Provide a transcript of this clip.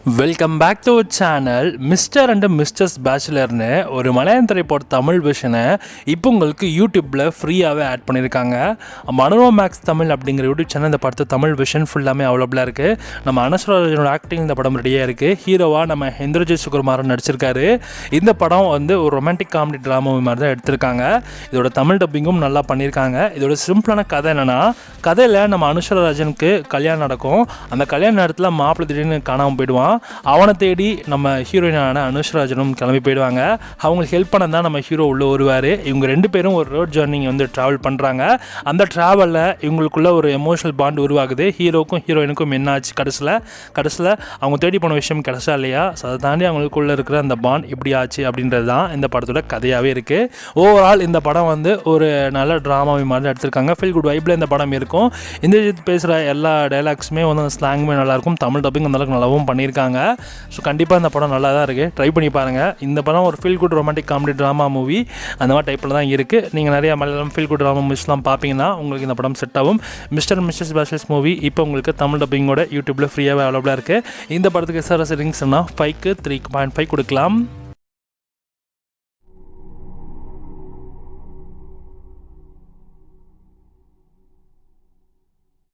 Welcome back to channel. Mister and மிஸ்டர்ஸ் பேச்சுலர்னு ஒரு மலையாள திரைப்பட தமிழ் வெர்ஷனை இப்போ உங்களுக்கு யூடியூப்பில் ஃப்ரீயாகவே ஆட் பண்ணியிருக்காங்க. மனோரமா மேக்ஸ் தமிழ் அப்படிங்கிற யூடியூப் சேனல் இந்த படத்தை தமிழ் வெர்ஷன் ஃபுல்லாமே அவைலபிளாக இருக்குது. நம்ம அனஸ்வராஜனோட ஆக்டிங் இந்த படம் ரெடியாக இருக்குது. ஹீரோவாக நம்ம இந்திரஜித் சுகுமாரன் நடிச்சிருக்காரு. இந்த படம் ஒரு ரொமான்டிக் காமெடி ட்ராமா மாதிரி தான் எடுத்திருக்காங்க. இதோட தமிழ் டப்பிங்கும் நல்லா பண்ணியிருக்காங்க. இதோட சிம்பிளான கதை என்னென்னா, கதையில் நம்ம அனுஸ்வராஜனுக்கு கல்யாணம் நடக்கும். அந்த கல்யாண நேரத்தில் மாப்பிள்ளை திடீர்னு காணாமல் போயிடுவான். அவனை தேடி நம்ம ஹீரோயினான அனுஸ்வராஜனும் கிளம்பி போயிடுவாங்க. அவங்களுக்கு ஹெல்ப் பண்ண தான் நம்ம ஹீரோ உள்ளே வருவார். இவங்க ரெண்டு பேரும் ஒரு ரோட் ஜர்னி ட்ராவல் பண்ணுறாங்க. அந்த ட்ராவலில் இவங்களுக்குள்ள ஒரு எமோஷனல் பாண்ட் உருவாகுது. ஹீரோக்கும் ஹீரோயினுக்கும் என்ன ஆச்சு, கடைசியில் அவங்க தேடி போன விஷயம் கிடைச்சா இல்லையா, ஸோ அதை தாண்டி அவங்களுக்குள்ளே இருக்கிற அந்த பாண்ட் இப்படி ஆச்சு அப்படின்றது தான் இந்த படத்தோட கதையாகவே இருக்குது. ஓவரால் இந்த படம் ஒரு நல்ல ட்ராமாவை மாதிரி எடுத்திருக்காங்க. ஃபீல் குட் வைப்பில் இந்த படம் இருக்கும். இந்திரஜித் பேசுகிற எல்லா டைலாக்ஸுமே அந்த ஸ்லாங்குமே நல்லாயிருக்கும். தமிழ் டப்பிங் அந்தளவுக்கு நல்லாவும் பண்ணியிருக்காங்க. ஸோ கண்டிப்பாக இந்த படம் நல்லா தான் இருக்குது. ட்ரை பண்ணி பாருங்கள். இந்த படம் ஒரு feel good romantic comedy drama movie அந்த மாதிரி டைப்பில் தான் இருக்குது. நீங்கள் நிறையா மலையாளம் ஃபீல் குட் ட்ராமா மூவிஸ்லாம் பார்ப்பீங்கன்னா உங்களுக்கு இந்த படம் செட் ஆகும். Mister and mister's bachelors movie இப்போ உங்களுக்கு தமிழ் டப்பிங்கோட யூடியூப்பில் ஃப்ரீயாகவே அவைலபிளாக இருக்குது. இந்த படத்துக்கு எஸ்ஆர்எஸ் ரேட்டிங்ஸ்னால் 5க்கு 3.5 கொடுக்கலாம்.